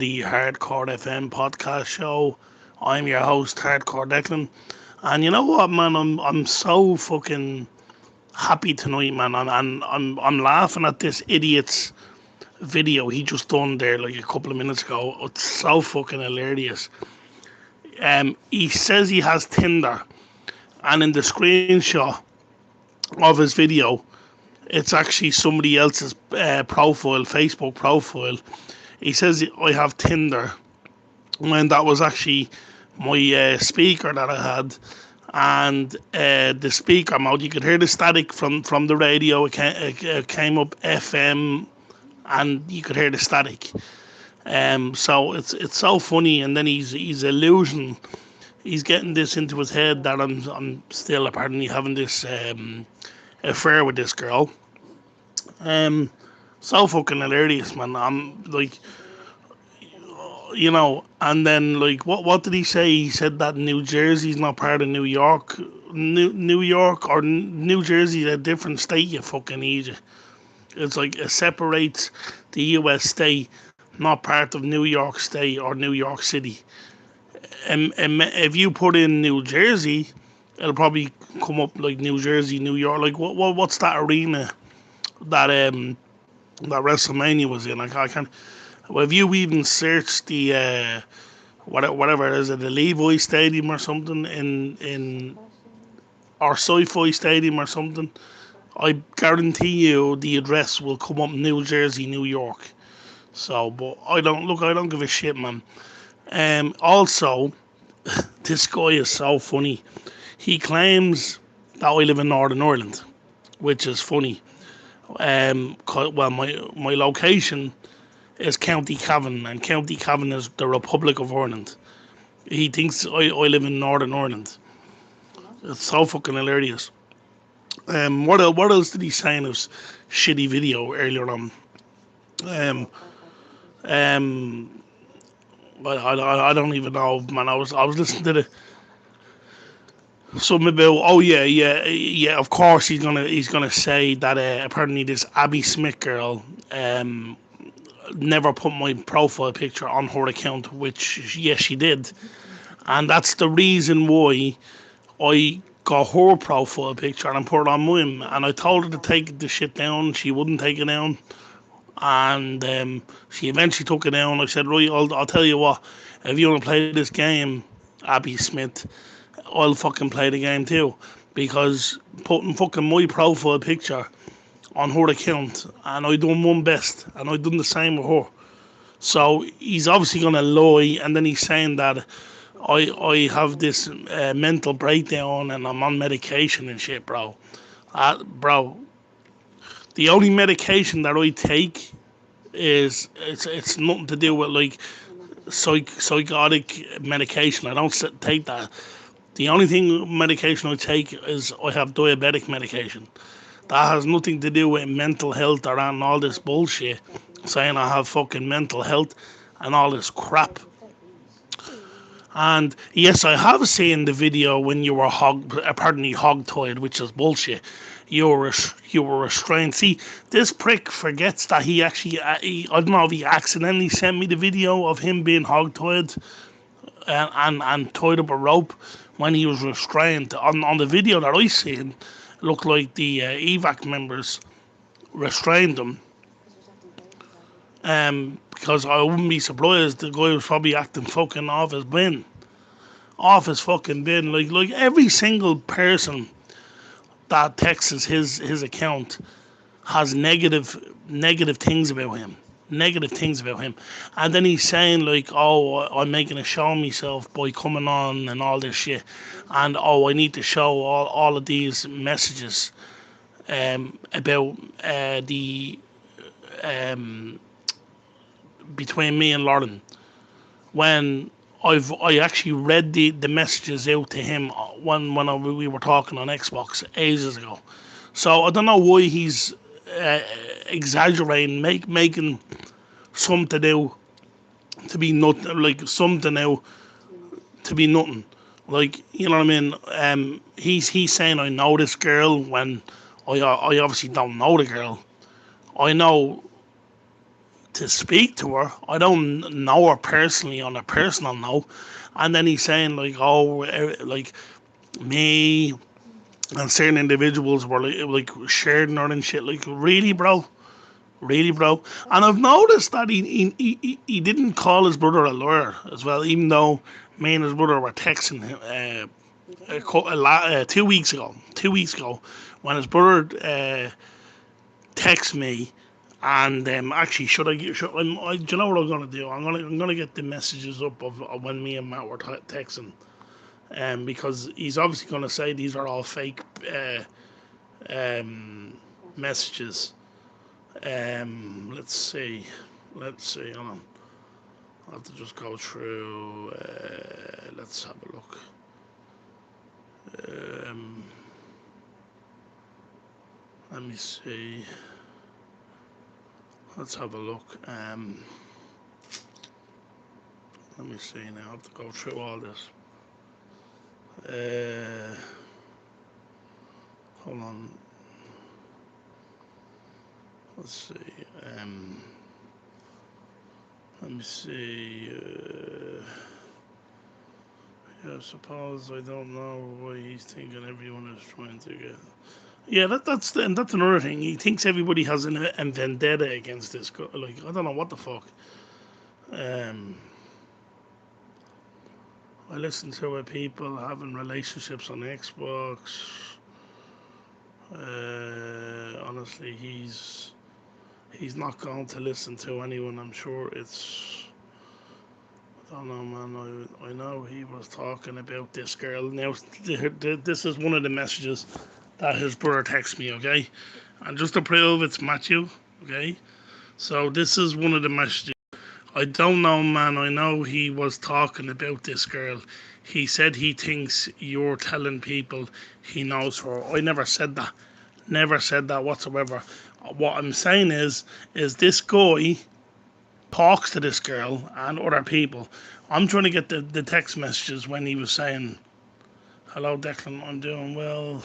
the Hardcore FM podcast show. I'm your host, Hardcore Declan. And you know what, man? I'm so fucking happy tonight, man. I'm laughing at this idiot's video he just done there like a couple of minutes ago. It's so fucking hilarious. He says he has Tinder, and in the screenshot of his video, it's actually somebody else's profile, Facebook profile. He says I have Tinder when that was actually my speaker that I had, and the speaker mode, you could hear the static from the radio. It came up FM, and you could hear the static. So it's so funny, and then he's illusion. He's getting this into his head that I'm still apparently having this affair with this girl. Um, so fucking hilarious, man. I'm like, and then like what did he say? He said that New Jersey's not part of New York. New York or New Jersey is a different state, you fucking idiot. It's like it separates the US state, not part of New York State or New York City. And if you put in New Jersey, it'll probably come up like New Jersey, New York. Like what's that arena that that WrestleMania was in? Like I can't. Well, if you even search the whatever is it, the Levi Stadium or something in or Sci-Fi Stadium or something, I guarantee you the address will come up New Jersey, New York. So, but I don't give a shit, man. Also, this guy is so funny. He claims that I live in Northern Ireland, which is funny. Well, my location is County Cavan, and County Cavan is the Republic of Ireland. He thinks I live in Northern Ireland. It's so fucking hilarious. What else did he say in his shitty video earlier on? Um, um, I don't even know, man. I was listening to the something about, oh yeah. Of course he's gonna say that apparently this Abby Smith girl never put my profile picture on her account, which yes she did, and that's the reason why I got her profile picture and put it on mine. And I told her to take the shit down. She wouldn't take it down, and she eventually took it down. I said, right, I'll tell you what, if you want to play this game, Abby Smith, I'll fucking play the game too, because putting fucking my profile picture on her account, and I done one best, and I done the same with her. So he's obviously gonna lie, and then he's saying that I have this mental breakdown and I'm on medication and shit, bro. Bro, the only medication that I take is it's nothing to do with like psychotic medication. I don't take that. The only thing medication I take is I have diabetic medication. That has nothing to do with mental health or all this bullshit saying I have fucking mental health and all this crap. And yes, I have seen the video when you were apparently hog-tied, which is bullshit. You were restrained. See, this prick forgets that he actually, I don't know if he accidentally sent me the video of him being hog-tied and tied up a rope when he was restrained. On the video that I seen, it looked like the evac members restrained him. Because I wouldn't be surprised the guy was probably acting fucking off his fucking bin. Like every single person that texts his account has negative things about him. Negative things about him. And then he's saying like, oh, I'm making a show of myself by coming on and all this shit. And oh, I need to show all of these messages about the um between me and Lauren, when I actually read the messages out to him when we were talking on Xbox ages ago. So I don't know why he's exaggerating, making something out to be nothing, like something out to be nothing. Like, you know what I mean? He's saying I know this girl when I obviously don't know the girl. I know to speak to her. I don't know her personally on a personal note. And then he's saying like, oh, like me and certain individuals were like sharing her and shit. Like, really, bro? Really, bro? And I've noticed that he didn't call his brother a lawyer as well, even though me and his brother were texting him 2 weeks ago. 2 weeks ago, when his brother texted me, and actually, do you know what I'm gonna do? I'm gonna get the messages up of when me and Matt were texting, because he's obviously gonna say these are all fake um, messages. Let's see. Let's see. Hold on. I'll have to just go through. Let's have a look. Um, Let me see. Let's have a look. Let me see now. I have to go through all this. Hold on. Let's see. Let me see. Yeah, I suppose I don't know why he's thinking everyone is trying to get. Yeah, that's another thing. He thinks everybody has a vendetta against this guy. Like, I don't know what the fuck. Um, I listen to people having relationships on Xbox. Honestly, he's not going to listen to anyone. I'm sure it's. I don't know, man. I know he was talking about this girl. Now, this is one of the messages that his brother texted me. Okay, and just to prove it's Matthew. Okay, so this is one of the messages. I don't know, man. I know he was talking about this girl. He said he thinks you're telling people he knows her. I never said that. Never said that whatsoever. What I'm saying is this guy talks to this girl and other people. I'm trying to get the text messages when he was saying, "Hello, Declan. I'm doing well."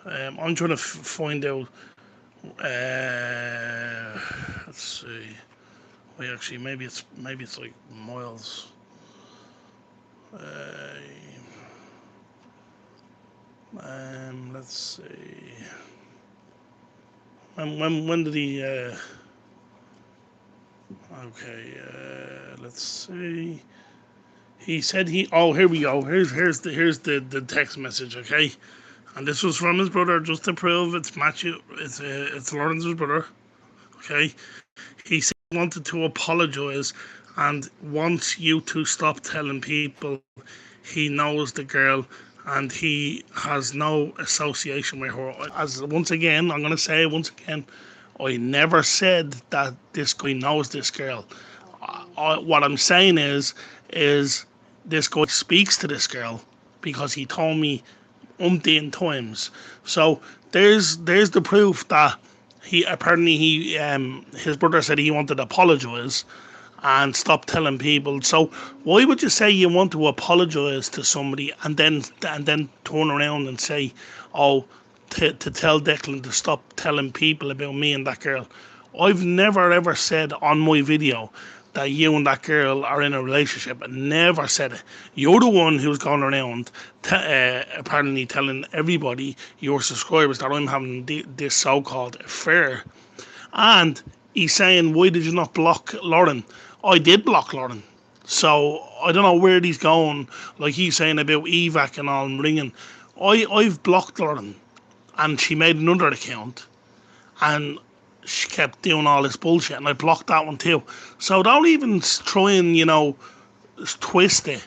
I'm trying to find out. Let's see. Wait, actually, maybe it's like Miles. Uh, let's see. When did he? Okay. Let's see. He said he. Oh, here we go. Here's the text message. Okay, and this was from his brother, just to prove it's Matthew. It's Lawrence's brother. Okay. He said he wanted to apologize and wants you to stop telling people he knows the girl and he has no association with her. As once again, I'm gonna say it once again, I never said that this guy knows this girl. What I'm saying is this guy speaks to this girl because he told me umpteen times. So there's the proof that he apparently he his brother said he wanted to apologize and stop telling people. So why would you say you want to apologize to somebody and then turn around and say, oh, to tell Declan to stop telling people about me and that girl? I've never ever said on my video that you and that girl are in a relationship. I never said it. You're the one who's gone around apparently telling everybody, your subscribers, that I'm having this so-called affair. And he's saying, why did you not block Lauren? I did block Lauren. So I don't know where he's going. Like he's saying about evac and all and ringing. I've blocked Lauren, and she made another account, and she kept doing all this bullshit, and I blocked that one too. So don't even try and twist it,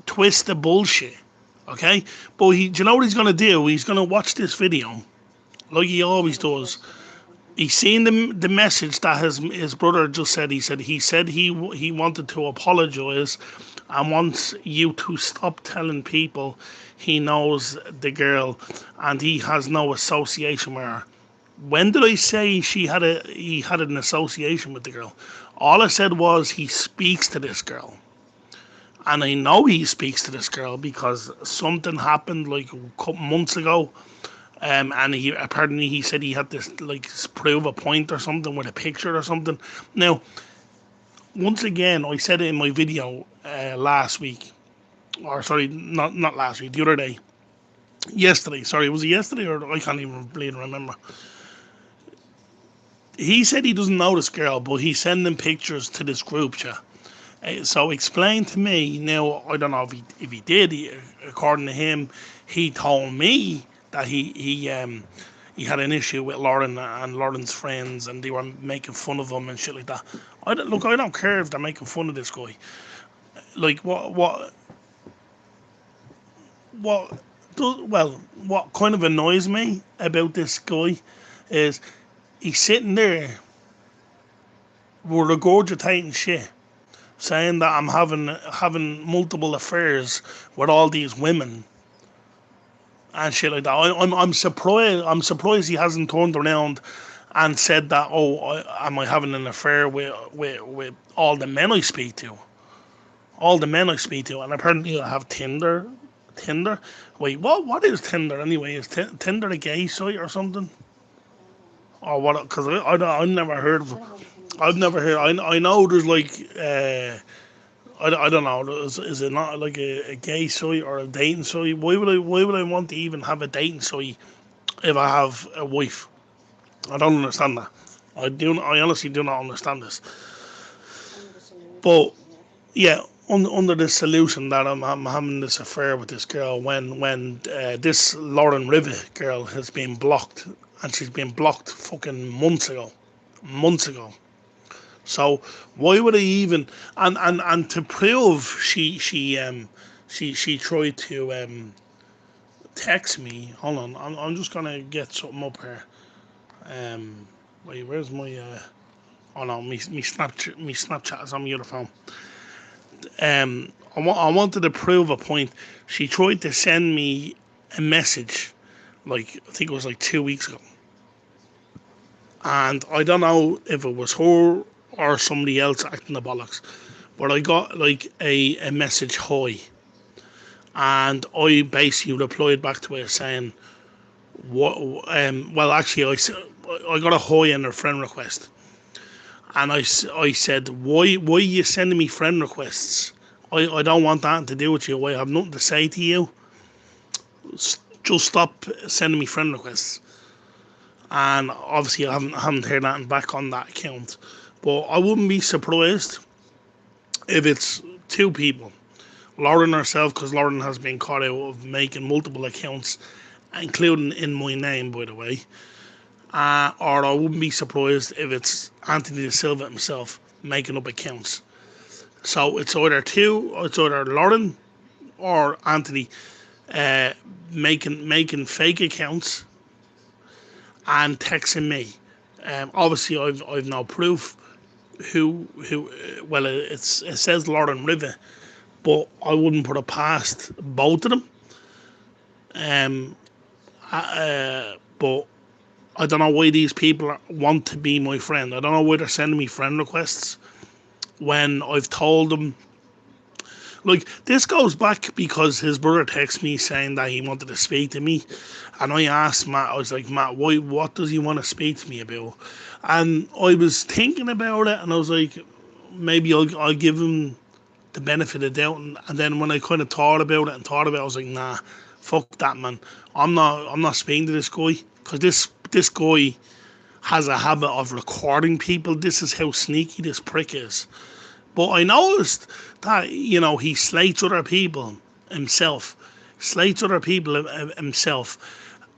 twist the bullshit. Okay, but do you know what he's gonna do? He's gonna watch this video like he always does. He's seen the message that his brother just said. He wanted to apologize and wants you to stop telling people he knows the girl and he has no association with her. When did I say he had an association with the girl? All I said was he speaks to this girl. And I know he speaks to this girl because something happened like a couple months ago, And he apparently he said he had to like prove a point or something with a picture or something. Now, once again, I said it in my video last week, or sorry, not last week, the other day, yesterday. Sorry, was it yesterday or I can't even really remember. He said he doesn't know this girl, but he's sending pictures to this group chat. So explain to me now. I don't know if he did. According to him, he told me that he had an issue with Lauren and Lauren's friends, and they were making fun of him and shit like that. Look. I don't care if they're making fun of this guy. Like what well, what kind of annoys me about this guy is he's sitting there regurgitating shit, saying that I'm having multiple affairs with all these women and shit like that. I'm surprised. I'm surprised he hasn't turned around and said that. Oh, am I having an affair with all the men I speak to? All the men I speak to, and apparently I have Tinder. Tinder. Wait, what is Tinder anyway? Is Tinder a gay site or something? Or what? Because I've never heard of it. I've never heard. I know there's like I don't know. Is it not like a gay site or a dating site? Why would I want to even have a dating site if I have a wife? I don't understand that. I honestly do not understand this. But yeah, under the solution that I'm having this affair with this girl when this Lauren Rivet girl has been blocked, and she's been blocked fucking months ago. So why would I even and to prove she tried to text me. Hold on, I'm just gonna get something up here. Um, wait, where's my oh no, me Snapchat is on my other phone. I wanted to prove a point. She tried to send me a message, like I think it was like 2 weeks ago, and I don't know if it was her or somebody else acting the bollocks, but I got like a message hi, and I basically replied back to her saying, "What?" Well, actually, I got a hi in her friend request, and I said, "Why are you sending me friend requests? I don't want that to do with you. I have nothing to say to you. Just stop sending me friend requests." And obviously, I haven't heard anything back on that account, but I wouldn't be surprised if it's two people. Lauren herself, because Lauren has been caught out of making multiple accounts, including in my name, by the way. Or I wouldn't be surprised if it's Anthony De Silva himself making up accounts. So it's either Lauren or Anthony uh, making fake accounts and texting me. Obviously, I've no proof who. Well, it says Lauren River, but I wouldn't put it past both of them. Um, but I don't know why these people want to be my friend. I don't know why they're sending me friend requests when I've told them. Like, this goes back because his brother texted me saying that he wanted to speak to me, and I asked Matt. I was like, Matt, why? What does he want to speak to me about? And I was thinking about it, and I was like, maybe I'll give him the benefit of the doubt. And then when I kind of thought about it, I was like, nah, fuck that, man. I'm not speaking to this guy because this guy has a habit of recording people. This is how sneaky this prick is. But I noticed that he slates other people himself, slates other people himself,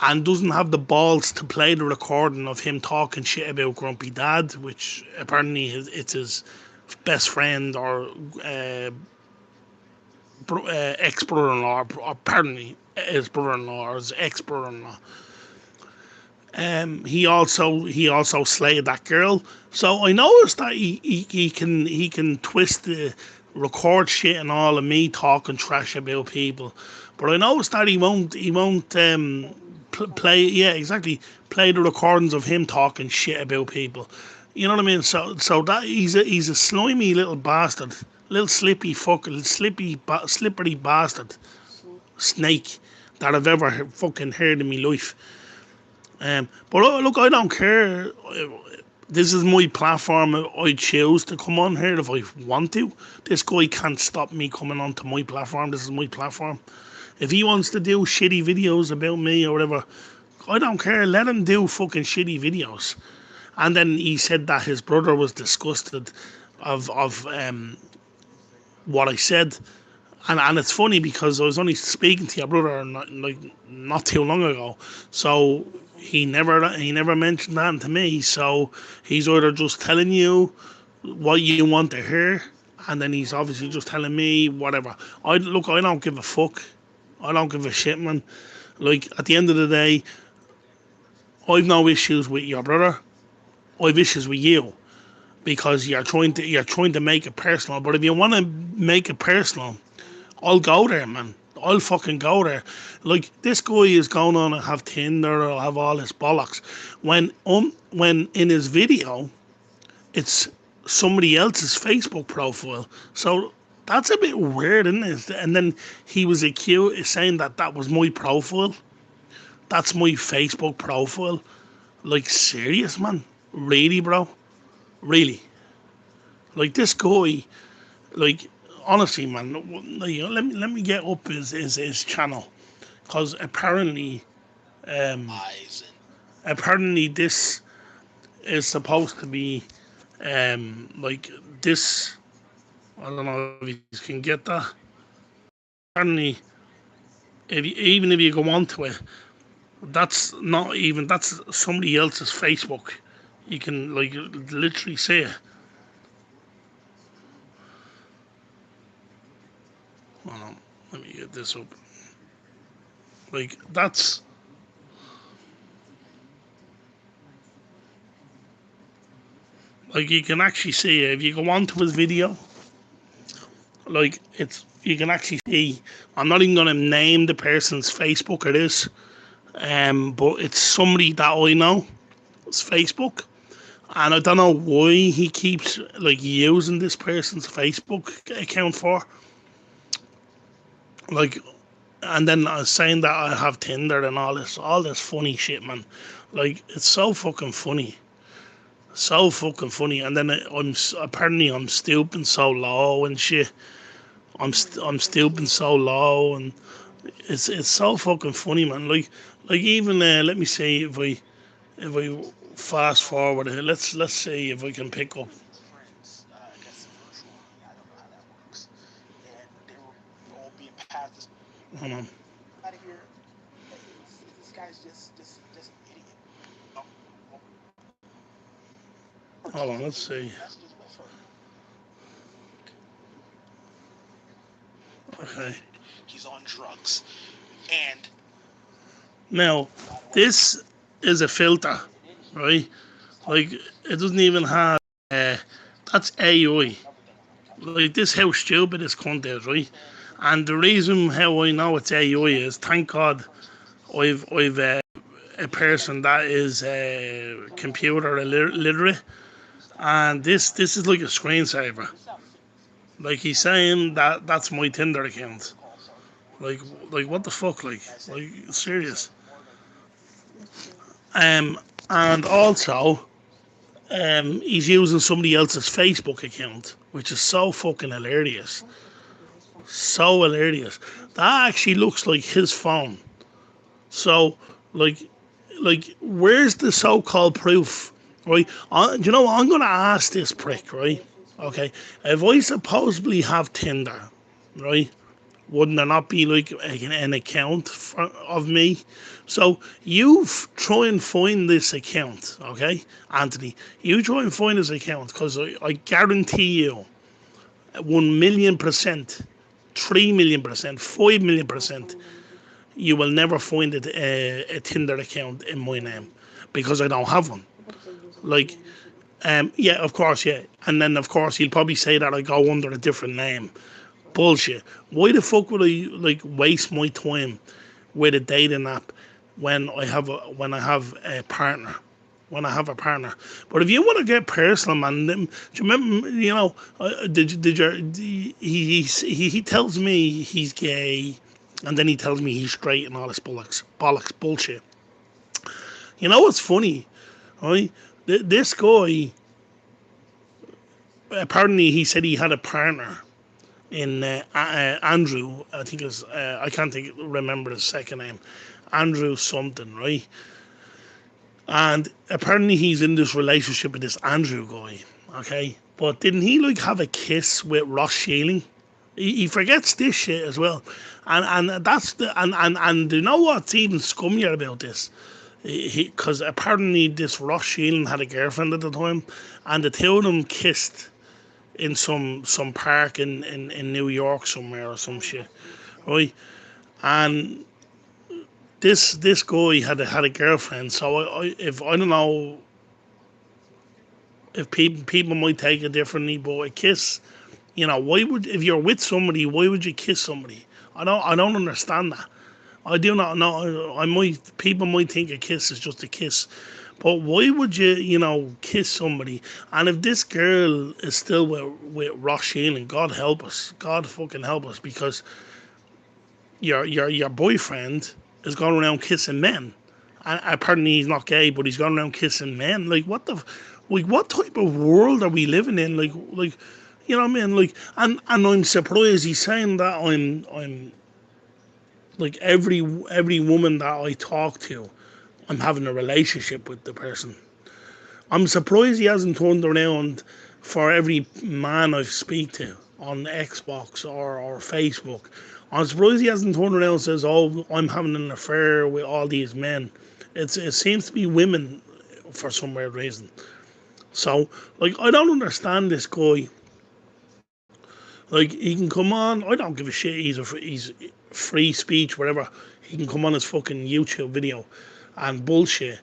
and doesn't have the balls to play the recording of him talking shit about Grumpy Dad, which apparently it's his best friend or ex brother-in-law, or apparently his brother-in-law or his ex brother-in-law. He also slayed that girl. So I noticed that he can twist the record shit and all of me talking trash about people, but I noticed that he won't play, yeah, exactly, play the recordings of him talking shit about people. You know what I mean? So that he's a slimy little bastard, little slippy fucking slippery bastard snake that I've ever fucking heard in my life. But look, I don't care. This is my platform. I choose to come on here if I want to. This guy can't stop me coming onto my platform. This is my platform. If he wants to do shitty videos about me or whatever, I don't care. Let him do fucking shitty videos. And then he said that his brother was disgusted of what I said. And it's funny because I was only speaking to your brother not too long ago, so he never mentioned that to me. So he's either just telling you what you want to hear, and then he's obviously just telling me whatever. I don't give a fuck. I don't give a shit, man. Like at the end of the day, I've no issues with your brother. I've issues with you because you're trying to make it personal. But if you want to make it personal, I'll go there, man. I'll fucking go there. Like this guy is going on and have Tinder or have all this bollocks. When in his video, it's somebody else's Facebook profile. So that's a bit weird, isn't it? And then he was accused saying that that was my profile. That's my Facebook profile. Like serious, man. Really, bro. Really. Like this guy. Like honestly, man. Like, let me get up his channel because um, apparently this is supposed to be like this. I don't know if you can get that. Apparently, even if you go onto it, that's somebody else's Facebook. You can like literally see it. Hold on, let me get this up. Like like you can actually see it if you go onto his video. Like it's you can actually see. I'm not even gonna name the person's Facebook it is, but it's somebody that I know. It's Facebook, and I don't know why he keeps like using this person's Facebook account for. Like, and then saying that I have Tinder and all this funny shit, man. Like it's so fucking funny, so fucking funny. And then apparently I'm stooping so low and shit. I'm stooping so low, and it's so fucking funny, man. Like even let me see if I fast forward it. Let's see if I can pick up. Hold on, hold on. Let's see. Okay. Now this is a filter, right? Like it doesn't even have. Uh, that's AI. Like this, how stupid this cunt is, right? And the reason how I know it's AI is, thank God, I've a person that is computer literate, and this is like a screensaver. Like he's saying that that's my Tinder account. Like like what the fuck, like serious. Um, and also he's using somebody else's Facebook account, which is so fucking hilarious. So hilarious. That actually looks like his phone. So, like, where's the so-called proof, right? You know, what? I'm gonna ask this prick, right? Okay, if I supposedly have Tinder, right? Wouldn't there not be like an account of me? So try and find this account, okay, Anthony? You try and find this account because I guarantee you, 1,000,000%, 3,000,000%, 5,000,000%, you will never find a Tinder account in my name because I don't have one. Like, yeah, of course, yeah, and then of course he'll probably say that I go under a different name. Bullshit. Why the fuck would I like waste my time with a dating app when I have a partner? When I have a partner. But if you want to get personal, man, do you remember? You know, did your he tells me he's gay, and then he tells me he's straight and all this bollocks bullshit. You know what's funny, right? This guy, apparently, he said he had a partner in Andrew. I think it's I can't remember his second name, Andrew something, right? And apparently he's in this relationship with this Andrew guy. Okay, but didn't he like have a kiss with Ross Sheeling? He forgets this shit as well, and that's the and you know what's even scummier about this? Because apparently this Ross Sheelan had a girlfriend at the time, and the two of them kissed in some park in New York somewhere or some shit, right? And this guy had a girlfriend, so if I don't know if people might take it differently, but a kiss, why would if you're with somebody, why would you kiss somebody? I don't understand that. I do not know. I might people might think a kiss is just a kiss, but why would you, kiss somebody? And if this girl is still with Ross Sheelan, God help us, God fucking help us, because your boyfriend is going around kissing men. And apparently he's not gay, but he's going around kissing men. Like like what type of world are we living in? Like, you know what I mean? Like, and I'm surprised he's saying that I'm like every woman that I talk to, I'm having a relationship with the person. I'm surprised he hasn't turned around for every man I speak to on Xbox or Facebook. I'm surprised he hasn't turned around and says, "Oh, I'm having an affair with all these men." It seems to be women for some weird reason. So, like, I don't understand this guy. Like, he can come on. I don't give a shit. He's free speech, whatever. He can come on his fucking YouTube video and bullshit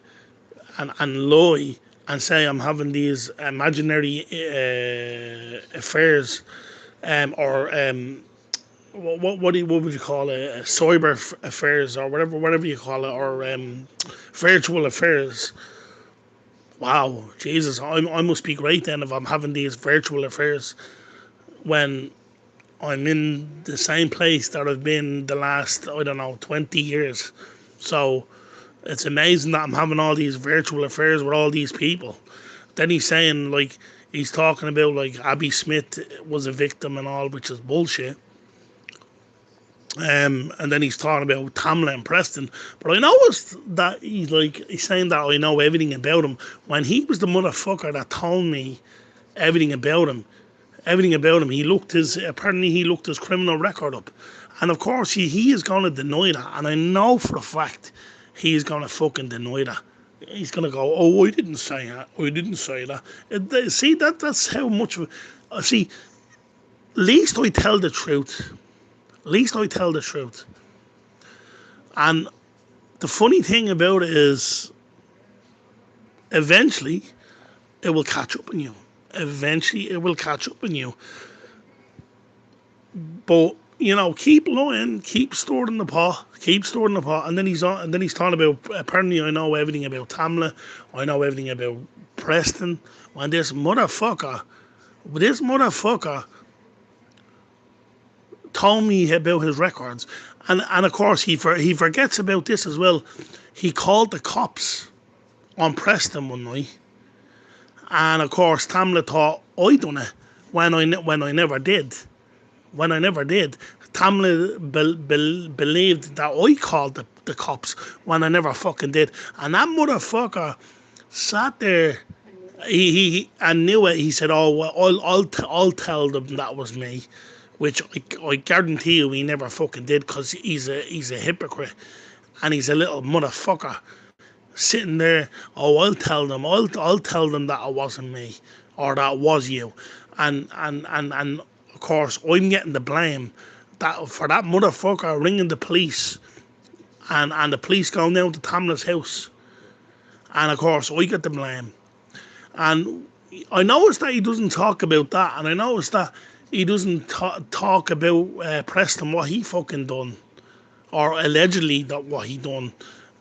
and lie and say I'm having these imaginary affairs, or what would you call it, cyber affairs, or whatever you call it, or virtual affairs. Wow, Jesus, I must be great then if I'm having these virtual affairs when I'm in the same place that I've been the last, I don't know, 20 years. So it's amazing that I'm having all these virtual affairs with all these people. Then he's saying, like, he's talking about, like, Abby Smith was a victim and all, which is bullshit. And then he's talking about Tamla and Preston. But I noticed that he's saying that I know everything about him when he was the motherfucker that told me everything about him. Everything about him. Apparently he looked his criminal record up. And of course he is gonna deny that. And I know for a fact he's gonna fucking deny that. He's gonna go, "Oh, I didn't say that. I didn't say that." See, that's how much see, least I tell the truth. Least I tell the truth. And the funny thing about it is, eventually, it will catch up on you. Eventually, it will catch up on you. But keep lying, keep storing the pot, keep storing the pot. And then he's on, and then he's talking about, apparently I know everything about Tamla, I know everything about Preston. When this motherfucker told me about his records, and of course he forgets about this as well. He called the cops on Preston one night, and of course Tamla thought I done it when I never did. When I never did, Tamla believed that I called the cops when I never fucking did, and that motherfucker sat there. He knew it. He said, "Oh, well, I'll tell them that was me," which I guarantee you he never fucking did, because he's a hypocrite and he's a little motherfucker sitting there. "Oh, I'll tell them that it wasn't me, or that it was you," and of course I'm getting the blame that for that motherfucker ringing the police, and the police going down to Tamla's house, and of course I get the blame. And I noticed that he doesn't talk about that, and I noticed that he doesn't talk about Preston, what he fucking done, or allegedly that what he done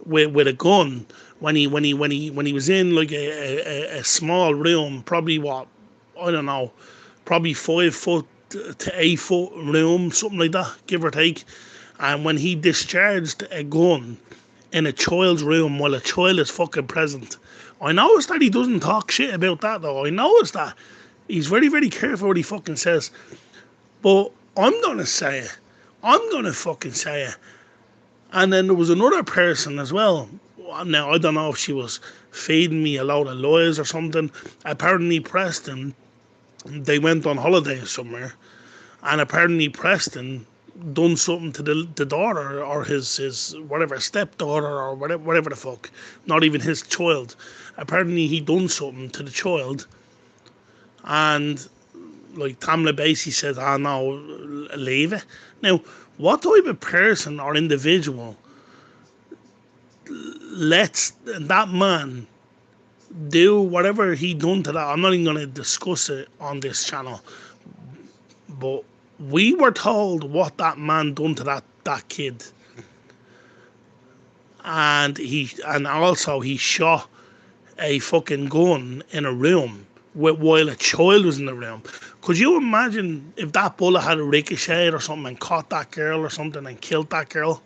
with a gun, when he was in like a small room, probably what, I don't know, probably 5 foot to 8 foot room, something like that, give or take. And when he discharged a gun in a child's room while a child is fucking present. I noticed that he doesn't talk shit about that though. I noticed that. He's very, very careful what he fucking says. But I'm gonna say it. I'm gonna fucking say it. And then there was another person as well. Now I don't know if she was feeding me a load of lies or something. Apparently Preston, they went on holiday somewhere, and apparently Preston done something to the daughter or his whatever stepdaughter or whatever the fuck, not even his child. Apparently he done something to the child, and like Tamla basically said, "Ah no, leave it." Now, what type of person or individual lets that man do whatever he done to that? I'm not even gonna discuss it on this channel, but we were told what that man done to that kid, and also he shot a fucking gun in a room while a child was in the room. Could you imagine if that bullet had ricocheted or something and caught that girl or something and killed that girl?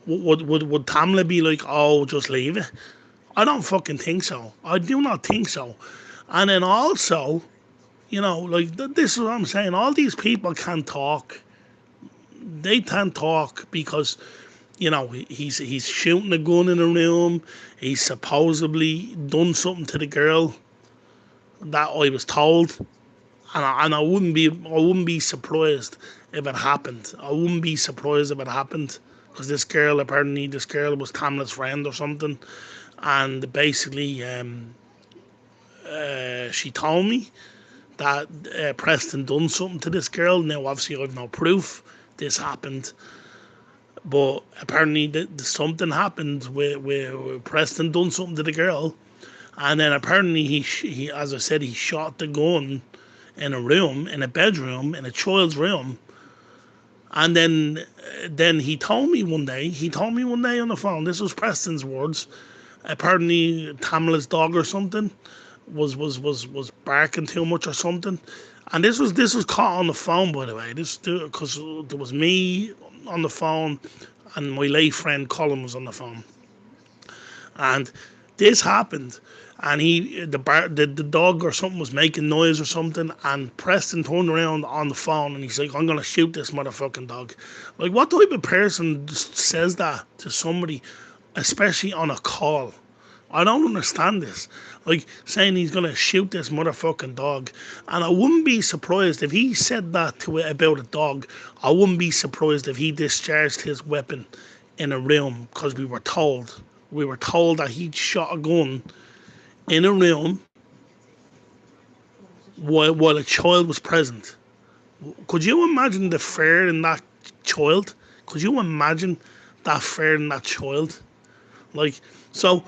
Would Tamla be like, oh, just leave it? I don't fucking think so. I do not think so. And then also, like this is what I'm saying. All these people can't talk. They can't talk because he's shooting a gun in a room. He's supposedly done something to the girl that I was told, and I wouldn't be surprised if it happened. I wouldn't be surprised if it happened because this girl was Tamla's friend or something, and basically she told me that Preston done something to this girl. Now obviously I've no proof this happened, but apparently something happened with Preston done something to the girl, and then apparently he, as I said, he shot the gun in a room, in a bedroom, in a child's room, and then he told me one day on the phone. This was Preston's words. Apparently Tamla's dog or something was barking too much or something, and this was caught on the phone, by the way. This because there was me on the phone, and my late friend Colin was on the phone, and this happened, and the dog or something was making noise or something, and Preston turned around on the phone and he's like, "I'm gonna shoot this motherfucking dog." Like, what type of person says that to somebody, especially on a call? I don't understand this. Like, saying he's gonna shoot this motherfucking dog, and I wouldn't be surprised if he said that to it about a dog. I wouldn't be surprised if he discharged his weapon in a room, because we were told that he'd shot a gun in a room while a child was present. Could you imagine the fear in that child? Could you imagine that fear in that child? Like, so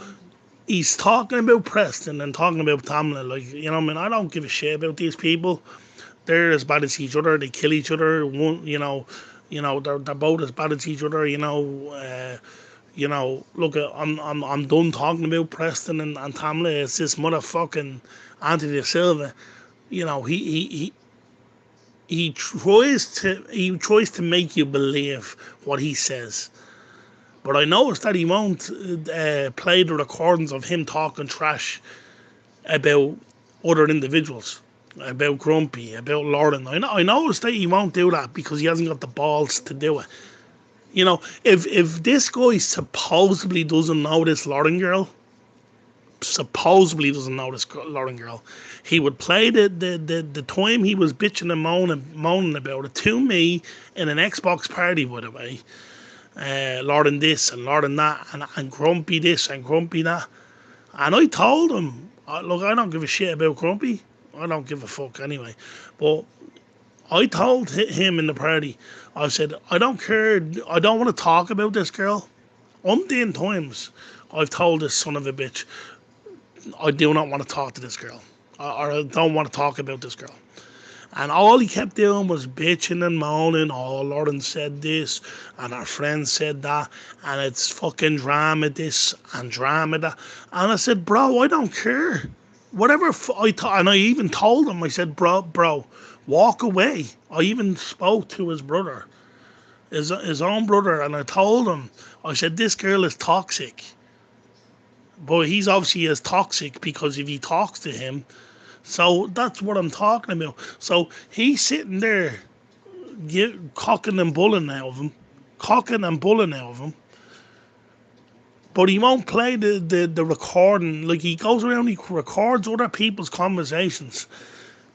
he's talking about Preston and talking about Tamla. Like, I mean, I don't give a shit about these people. They're as bad as each other. They kill each other. They're both as bad as each other. Look, I'm done talking about Preston and Tamla. It's this motherfucking Anthony Silva. He tries to make you believe what he says. But I noticed that he won't play the recordings of him talking trash about other individuals, about Grumpy, about Lauren. I noticed that he won't do that because he hasn't got the balls to do it. If this guy supposedly doesn't know this Lauren girl, he would play the time he was bitching and moaning about it to me in an Xbox party, by the way. Lauren this and Lauren that, and Grumpy this and Grumpy that. And I told him, look, I don't give a shit about Grumpy. I don't give a fuck anyway. But I told him in the party, I said, I don't care. I don't want to talk about this girl. Umpteen times I've told this son of a bitch, I do not want to talk to this girl. Or I don't want to talk about this girl. And all he kept doing was bitching and moaning. Oh, Lauren said this, and our friend said that, and it's fucking drama this and drama that. And I said, bro, I don't care. Whatever and I even told him, I said, bro, walk away. I even spoke to his brother. his own brother, and I told him, I said, this girl is toxic, but he's obviously as toxic because if he talks to him, so that's what I'm talking about. So he's sitting there, cocking and bulling out of him, cocking and bulling out of him, but he won't play the recording. Like he goes around, he records other people's conversations.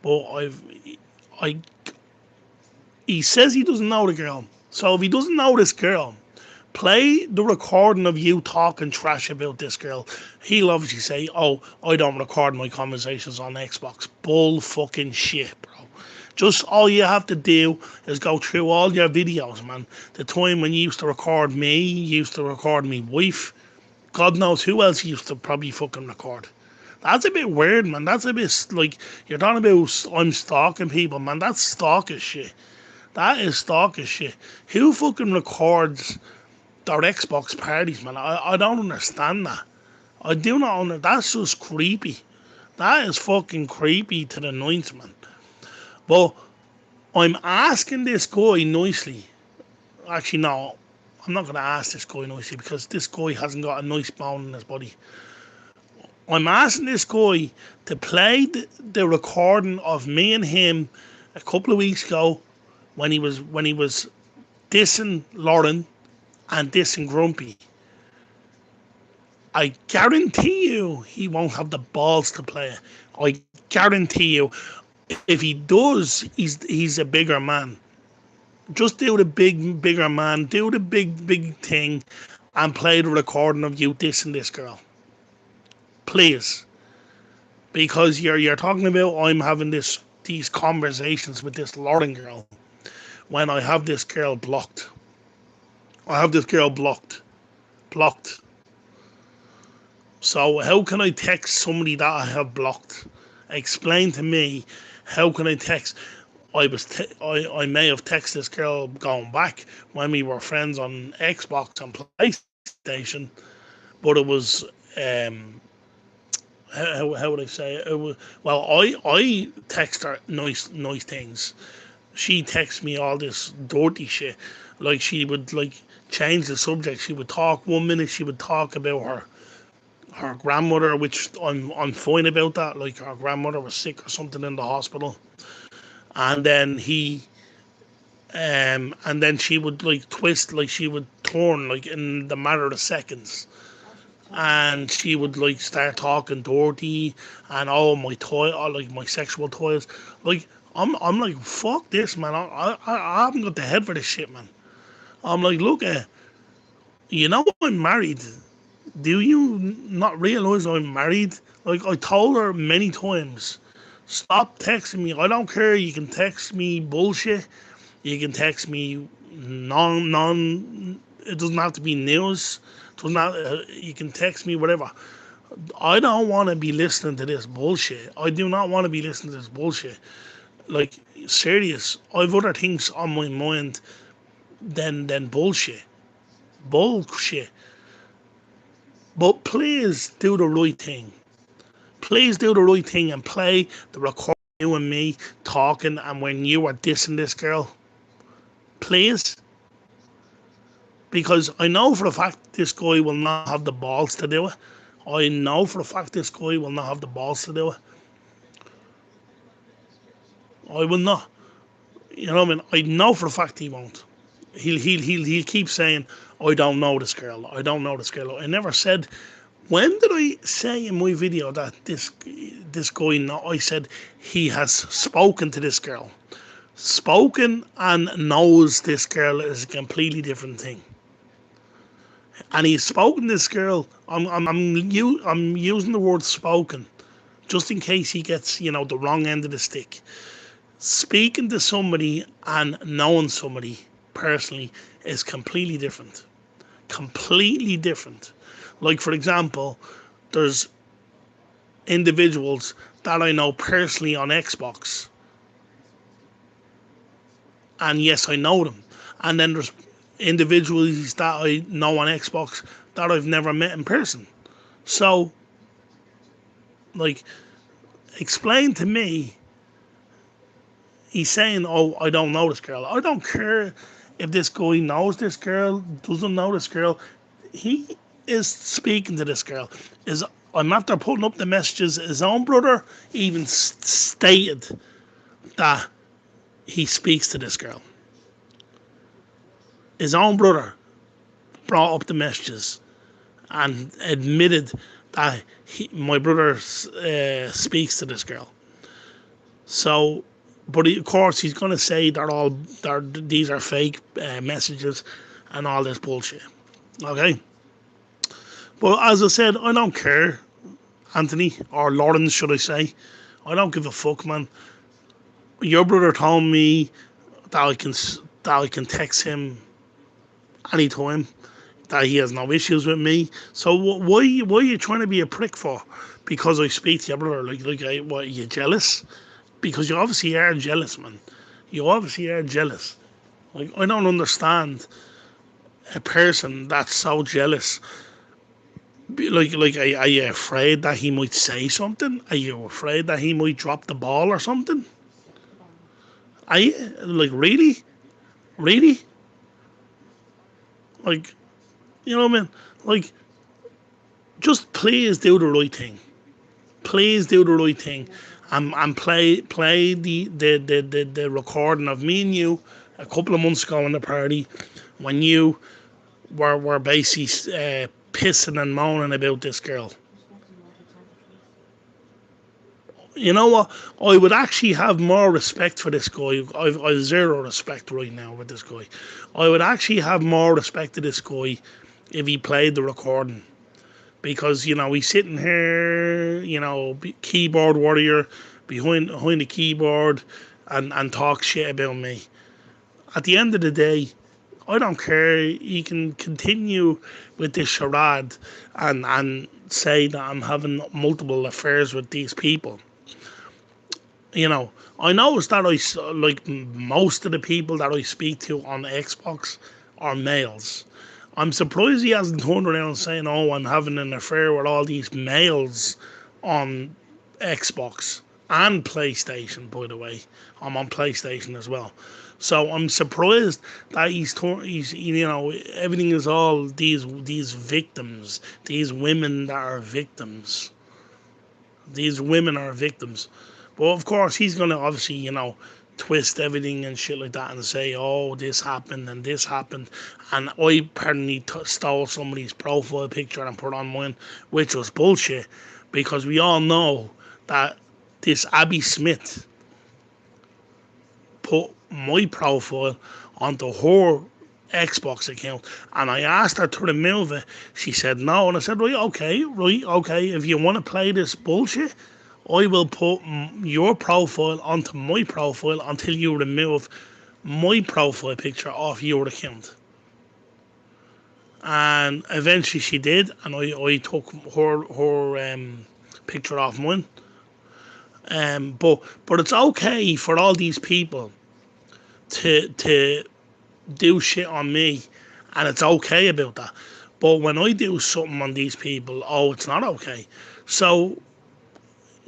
But I, he says he doesn't know the girl. So if he doesn't know this girl, play the recording of you talking trash about this girl. He'll obviously say, "Oh, I don't record my conversations on Xbox." Bull fucking shit, bro. Just all you have to do is go through all your videos, man. The time when you used to record me, you used to record me wife. God knows who else you used to probably fucking record. That's a bit weird, man. That's a bit like you're talking about. I'm stalking people, man. That's stalker shit. That is stalker shit. Who fucking records their Xbox parties, man? I don't understand that. I do not understand. That's just creepy. That is fucking creepy to the ninth, man. But I'm asking this guy nicely. Actually, no. I'm not going to ask this guy nicely because this guy hasn't got a nice bone in his body. I'm asking this guy to play the recording of me and him a couple of weeks ago when he was dissing Lauren and dissing Grumpy. I guarantee you he won't have the balls to play it. I guarantee you. If he does, he's a bigger man. Just do the bigger man, do the big thing, and play the recording of you dissing this girl, please. Because you're talking about I'm having these conversations with this Lauren girl when I have this girl blocked. I have this girl blocked. So how can I text somebody that I have blocked? Explain to me, how can I text? I may have texted this girl going back when we were friends on Xbox and PlayStation, but it was how would I say it? It was, well, I text her nice things. She texts me all this dirty shit. Like she would like change the subject. She would talk 1 minute. She would talk about her grandmother, which I'm fine about that. Like her grandmother was sick or something in the hospital, and then and then she would like twist, like she would turn like in the matter of seconds, and she would like start talking dirty and all my toy, all like my sexual toys. Like I'm like fuck this, man. I haven't got the head for this shit, man. I'm like, look at, I'm married. Do you not realize I'm married? Like I told her many times, stop texting me. I don't care. You can text me bullshit. You can text me non. It doesn't have to be news. It doesn't have, you can text me whatever. I don't want to be listening to this bullshit. I do not want to be listening to this bullshit. Like serious. I've other things on my mind than bullshit. Bullshit. But please do the right thing. Please do the right thing and play the recording of you and me talking and when you are dissing this girl. Please. Because I know for a fact this guy will not have the balls to do it. I know for a fact this guy will not have the balls to do it. I will not. You know what I mean? I know for a fact he won't. He'll keep saying, I don't know this girl. I don't know this girl. I never said. When did I say in my video that this guy? No, I said he has spoken to this girl. Spoken and knows this girl is a completely different thing. And he's spoken to this girl. I'm using the word spoken, just in case he gets the wrong end of the stick. Speaking to somebody and knowing somebody personally is completely different. Completely different. Like for example, there's individuals that I know personally on Xbox, and yes, I know them. And then there's individuals that I know on Xbox that I've never met in person. So, like, explain to me. He's saying, "Oh, I don't know this girl." I don't care if this guy knows this girl, doesn't know this girl, he is speaking to this girl. Is I'm after putting up the messages. His own brother even stated that he speaks to this girl. His own brother brought up the messages and admitted that my brother speaks to this girl. So, but of course he's gonna say these are fake messages and all this bullshit. Okay, but as I said, I don't care, Anthony or Lawrence, should I say? I don't give a fuck, man. Your brother told me that I can text him anytime, that he has no issues with me. So why are you trying to be a prick for? Because I speak to your brother, what? Are you jealous? Because you obviously are jealous, man. You obviously are jealous. Like, I don't understand a person that's so jealous. Are you afraid that he might say something? Are you afraid that he might drop the ball or something? Are you, really? Really? Like, you know what I mean? Like, just please do the right thing. Please do the right thing, and play the recording of me and you a couple of months ago in the party when you were basically pissing and moaning about this girl. You know what? I would actually have more respect for this guy. I've zero respect right now with this guy. I would actually have more respect to this guy if he played the recording. Because, he's sitting here, keyboard warrior behind the keyboard and talk shit about me. At the end of the day, I don't care. You can continue with this charade and say that I'm having multiple affairs with these people. I noticed that like most of the people that I speak to on Xbox are males. I'm surprised he hasn't turned around saying, "Oh, I'm having an affair with all these males on Xbox and PlayStation." By the way, I'm on PlayStation as well, so I'm surprised that he's everything is all these victims, these women that are victims. These women are victims. But of course, he's going to obviously, twist everything and shit like that and say, oh, this happened and this happened. And I personally stole somebody's profile picture and put on mine, which was bullshit because we all know that this Abby Smith put my profile onto her Xbox account, and I asked her to remove it. She said no, and I said, right, okay. If you want to play this bullshit, I will put your profile onto my profile until you remove my profile picture off your account. And eventually she did, and I took her picture off mine. But it's okay for all these people to do shit on me, and it's okay about that. But when I do something on these people, oh, it's not okay. So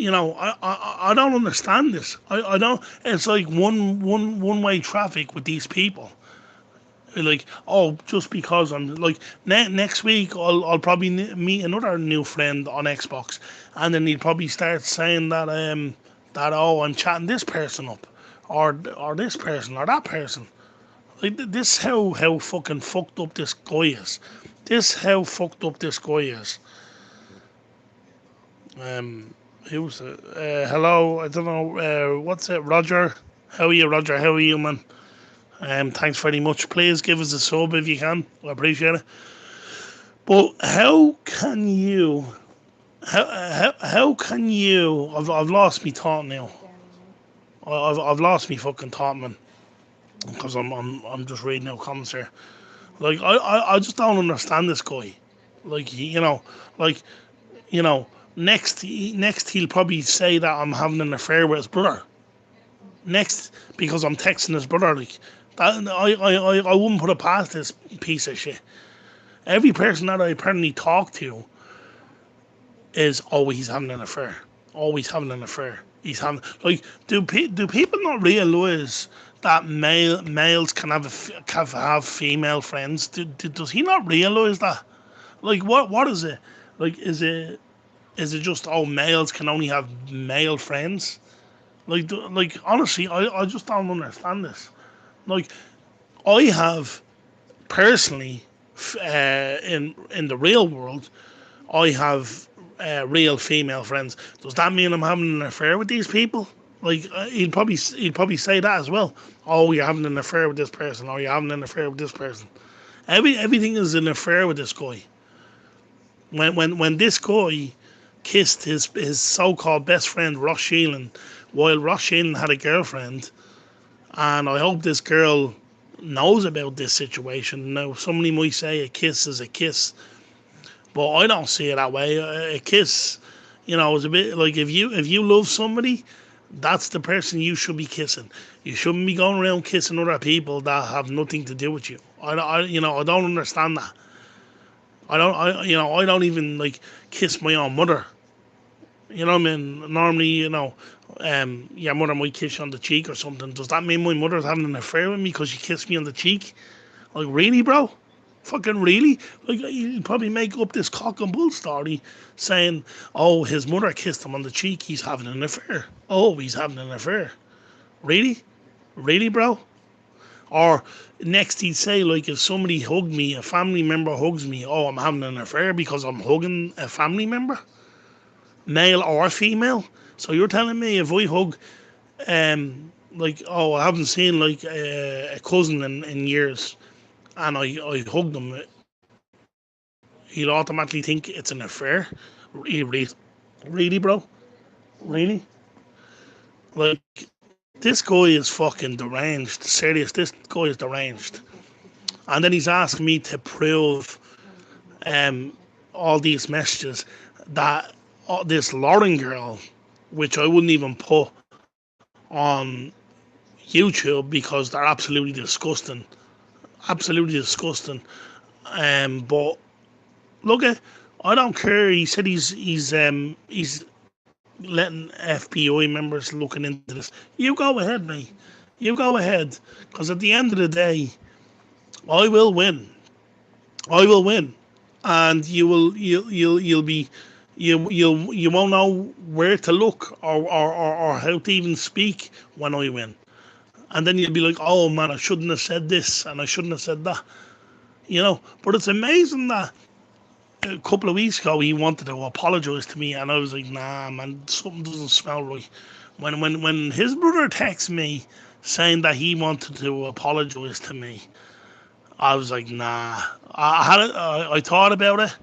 I don't understand this. I don't. It's like one way traffic with these people. Like, oh, just because I'm like next week I'll probably meet another new friend on Xbox, and then he'll probably start saying that oh, I'm chatting this person up, or this person or that person. Like, this how fucking fucked up this guy is. This how fucked up this guy is. Um, who's it? Hello, I don't know. What's it, Roger? How are you, Roger? How are you, man? Thanks very much. Please give us a sub if you can. I appreciate it. But how can you? How can you? I've lost me thought now. I've lost me fucking thought, man. Because I'm just reading out comments here. Like, I just don't understand this guy. Like, like you know, next he'll probably say that I'm having an affair with his brother. Next, because I'm texting his brother, like that, I wouldn't put it past this piece of shit. Every person that I apparently talk to is always having an affair. Always having an affair. He's having, like, do people not realise that males can have female friends. Does he not realize that? Like, what is it? Like, is it just, oh, males can only have male friends? Like honestly, I just don't understand this. Like, I have personally, in the real world, I have real female friends. Does that mean I'm having an affair with these people? Like, he'd probably say that as well. Oh, you're having an affair with this person, or you're having an affair with this person. Everything is an affair with this guy. When this guy kissed his so-called best friend Ross Sheelan, while Ross Sheelan had a girlfriend, and I hope this girl knows about this situation. Now, somebody might say a kiss is a kiss, but I don't see it that way. A kiss, is a bit like, if you love somebody, that's the person you should be kissing. You shouldn't be going around kissing other people that have nothing to do with you. I don't understand that. I don't even like kiss my own mother. You know what I mean? Normally, your mother might kiss you on the cheek or something. Does that mean my mother's having an affair with me because she kissed me on the cheek? Like, really, bro? Fucking really? Like, you probably make up this cock and bull story saying, oh, his mother kissed him on the cheek, he's having an affair. Oh, he's having an affair. Really? Really, bro? Or next he'd say, like, if somebody hugged me, a family member hugs me, oh, I'm having an affair because I'm hugging a family member, male or female. So you're telling me if I hug, like, oh, I haven't seen like a cousin in years, and I hug them, he'll automatically think it's an affair? Really, really, bro? Really? Like, this guy is fucking deranged. Serious, this guy is deranged. And then he's asking me to prove um, all these messages that this Lauren girl, which I wouldn't even put on YouTube because they're absolutely disgusting. Absolutely disgusting. But look at, I don't care. He said he's letting FBI members looking into this. You go ahead, mate. You go ahead, because at the end of the day, I will win. I will win, and you won't know where to look, or how to even speak when I win. And then you'll be like, oh man, I shouldn't have said this and I shouldn't have said that. But it's amazing that a couple of weeks ago he wanted to apologize to me, and I was like, nah, man, something doesn't smell right. When his brother texted me saying that he wanted to apologize to me, I was like, nah. I thought about it,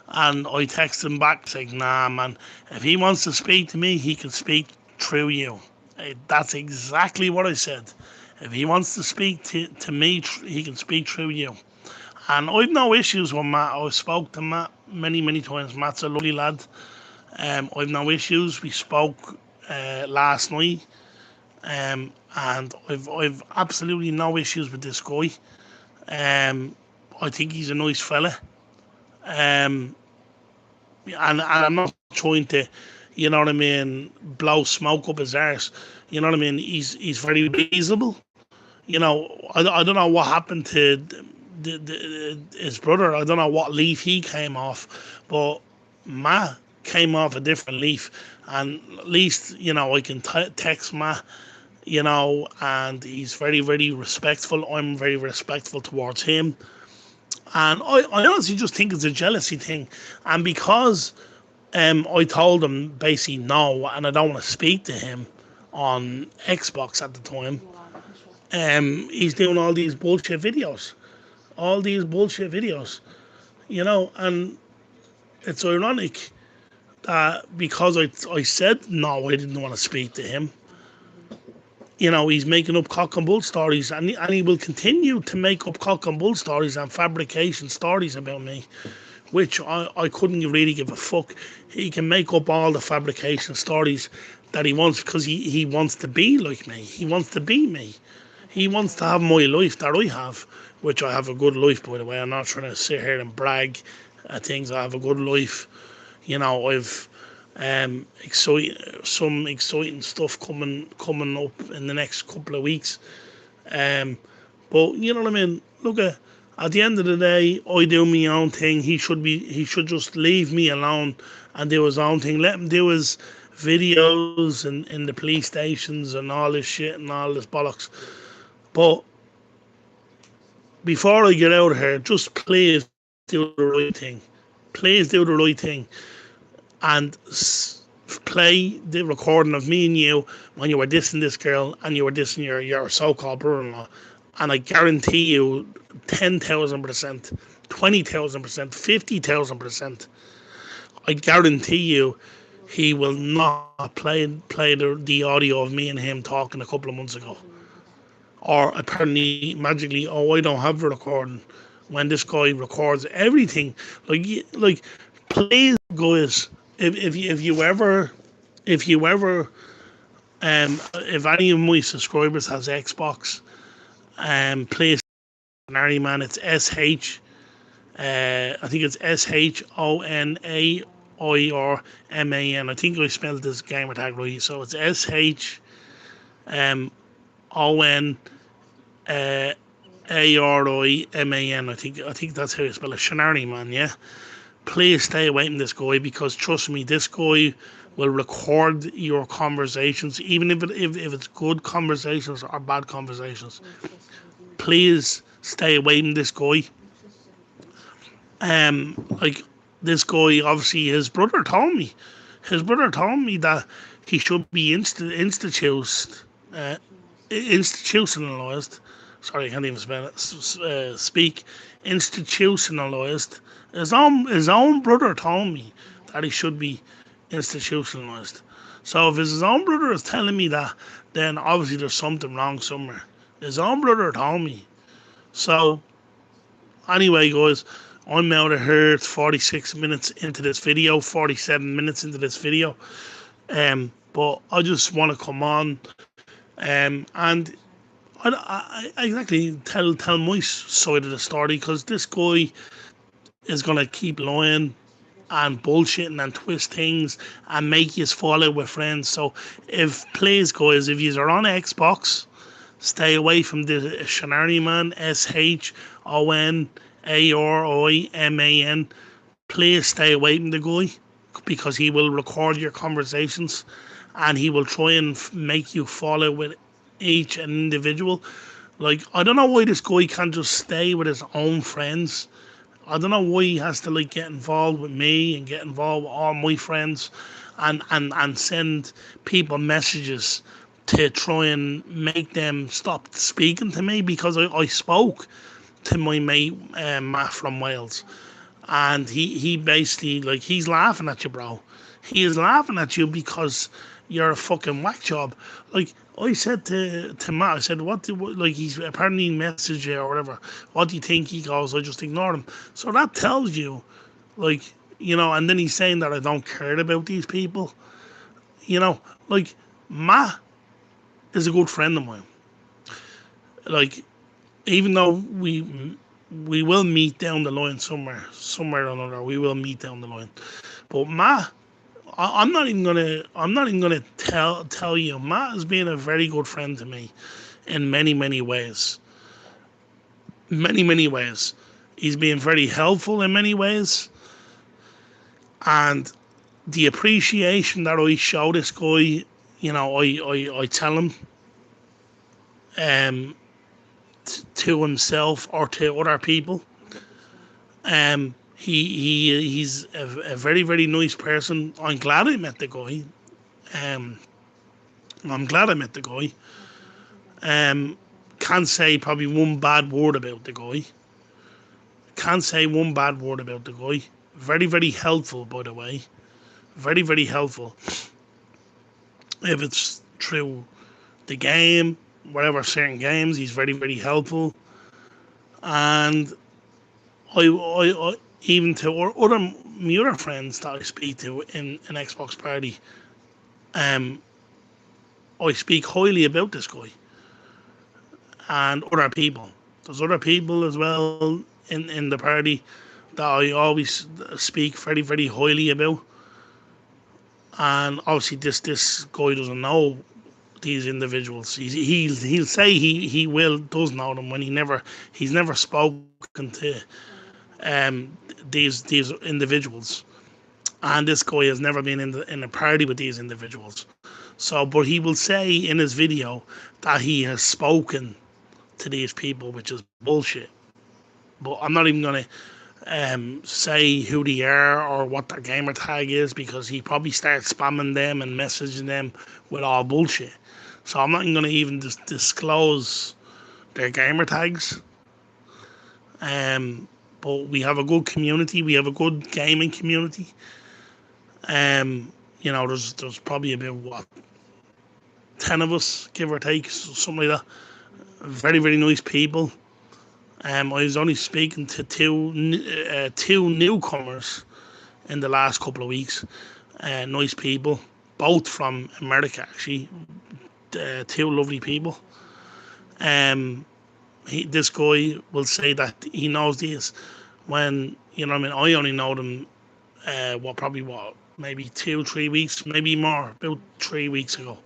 and I texted him back saying, nah, man, if he wants to speak to me, he can speak through you. That's exactly what I said. If he wants to speak to me, he can speak through you. And I've no issues with Matt. I've spoke to Matt many, many times. Matt's a lovely lad. I've no issues. We spoke last night, and I've absolutely no issues with this guy. I think he's a nice fella. Um, and I'm not trying to, what I mean, blow smoke up his arse. You know what I mean? He's very reasonable. I don't know what happened to his brother. I don't know what leaf he came off, but Ma came off a different leaf. And at least, I can text Ma, and he's very, very respectful. I'm very respectful towards him. And I honestly just think it's a jealousy thing. And because I told him basically no, and I don't want to speak to him on Xbox at the time, he's doing all these bullshit videos. All these bullshit videos, and it's ironic that because I said no, I didn't want to speak to him. He's making up cock and bull stories, and he will continue to make up cock and bull stories and fabrication stories about me, which I couldn't really give a fuck. He can make up all the fabrication stories that he wants because he wants to be like me. He wants to be me. He wants to have my life that I have, which I have a good life, by the way. I'm not trying to sit here and brag at things. I have a good life. I've some exciting stuff coming up in the next couple of weeks. Um, but you know what I mean. Look at the end of the day, I do my own thing. He should just leave me alone and do his own thing. Let him do his videos in the police stations and all this shit and all this bollocks. But before I get out of here, just please do the right thing. Please do the right thing and play the recording of me and you when you were dissing this girl and you were dissing your so-called brother-in-law. And I guarantee you 10,000%, 20,000%, 50,000%, I guarantee you he will not play the audio of me and him talking a couple of months ago. Or apparently, magically, oh, I don't have a recording when this guy records everything. Like, please, guys, if you ever, if any of my subscribers has Xbox, please, man, it's SH. I think it's SHONAIRMAN. I think I spelled this gamer tag right. So it's um ON uh, ARIMAN. I think that's how you spell it. Shenari man, yeah. Please stay away from this guy because trust me, this guy will record your conversations, even if it's good conversations or bad conversations. Please stay away from this guy. Like this guy, obviously, his brother told me that he should be uh, institutionalized. Sorry, I can't even spell it. Speak institutionalized. His own brother told me that he should be institutionalized. So if his own brother is telling me that, then obviously there's something wrong somewhere. His own brother told me. So anyway, guys, I'm out of here. It's 46 minutes into this video, 47 minutes into this video. But I just want to come on and exactly tell my side of the story because this guy is gonna keep lying and bullshitting and twist things and make you fall out with friends. So if please guys, if you are on Xbox, stay away from the Shenari man, SHONARIMAN. Please stay away from the guy because he will record your conversations and he will try and make you fall out with each an individual. Like, I don't know why this guy can't just stay with his own friends. I don't know why he has to like get involved with me and get involved with all my friends and send people messages to try and make them stop speaking to me because I spoke to my mate Matt from Wales and he basically like he's laughing at you, bro. He is laughing at you because you're a fucking whack job. Like I said to Matt, I said, like he's apparently messaged you or whatever. What do you think? He goes, I just ignore him. So that tells you, like, and then he's saying that I don't care about these people. Like Matt is a good friend of mine. Like, even though we will meet down the line somewhere or another, we will meet down the line. But Matt, I'm not even gonna tell you. Matt has been a very good friend to me in many ways. Many ways. He's been very helpful in many ways, and the appreciation that I show this guy, I tell him um, to himself or to other people. He's a very nice person. I'm glad I met the guy. Um, I'm glad I met the guy. Um, can't say probably one bad word about the guy. Can't say one bad word about the guy. Very helpful, by the way. Very helpful. If it's through the game, whatever certain games, he's very helpful. And I even to other my other friends that I speak to in an Xbox party, um, I speak highly about this guy and other people. There's other people as well in the party that I always speak very highly about. And obviously this guy doesn't know these individuals. He'll say he will does know them when he's never spoken to these individuals, and this guy has never been in a party with these individuals. So, but he will say in his video that he has spoken to these people, which is bullshit. But I'm not even gonna say who they are or what their gamer tag is, because he probably starts spamming them and messaging them with all bullshit. So I'm not even gonna even disclose their gamer tags. Um, but we have a good community. We have a good gaming community. There's probably about what 10 of us, give or take, something like that. Very very nice people. I was only speaking to two newcomers in the last couple of weeks. Nice people, both from America actually. Two lovely people. Um, this guy will say that he knows these when what I mean. I only know them. Maybe 2 3 weeks, maybe more, about 3 weeks ago.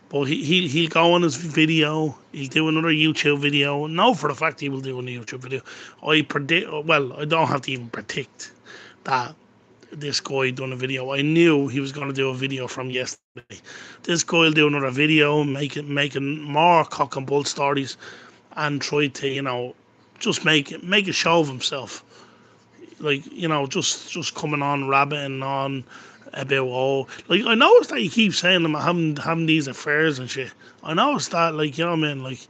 But he'll go on his video. He'll do another YouTube video. No, for the fact he will do a YouTube video. I predict. Well, I don't have to even predict that this guy done a video. I knew he was going to do a video from yesterday. This guy will do another video, making more cock and bull stories, and try to just make a show of himself. Like just coming on rabbiting on about like I noticed that you keep saying them having these affairs and shit. I noticed that, like, what I mean, like,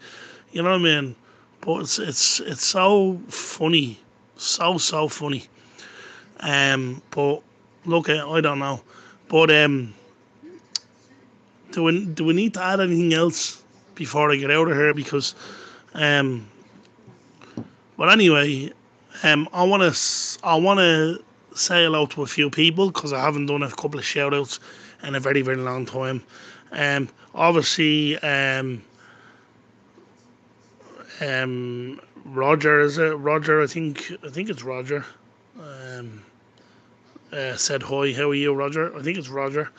what I mean. But it's so funny, so funny. But look, I don't know. But do we need to add anything else before I get out of here? Because um, but anyway, I wanna say hello to a few people because I haven't done a couple of shout outs in a very very long time. Obviously, Roger, is it Roger? I think it's Roger. Um, said hi. How are you, Roger? I think it's Roger.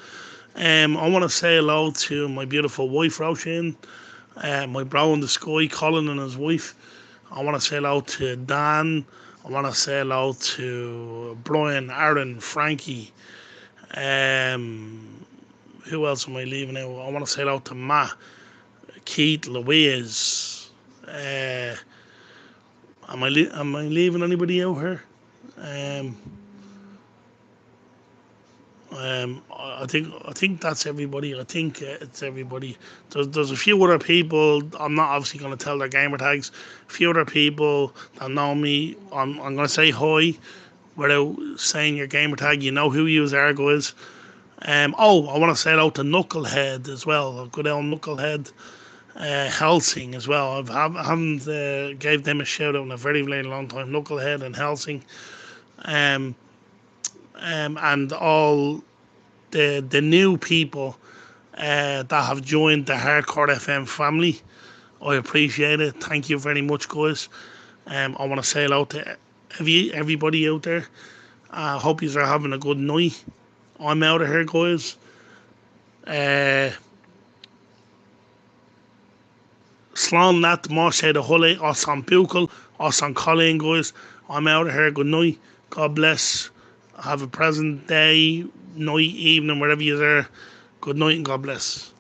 I want to say hello to my beautiful wife, Roshan. My bro in the sky, Colin, and his wife. I want to say hello to Dan. I want to say hello to Brian, Aaron, Frankie. Um, who else am I leaving out? I want to say hello to Matt, Keith, Louise. Am I leaving anybody out here? Um, I think that's everybody. I think it's everybody. There's a few other people. I'm not obviously going to tell their gamer tags. A few other people that know me. I'm going to say hi without saying your gamer tag. You know who you are, guys. I want to say hello to Knucklehead as well. Good old Knucklehead. Helsing as well. I haven't gave them a shout out in a very very long time. Knucklehead and Helsing. Um, and all the new people that have joined the Hardcore FM family. I appreciate it. Thank you very much, guys. I want to say hello to everybody out there. I hope you are having a good night. I'm out of here, guys. Uh, Slán Nat Marche the Hulle, us on Bukel, us on Colleen, guys. I'm out of here. Good night. God bless. Have a pleasant day, night, evening, wherever you're there. Good night and God bless.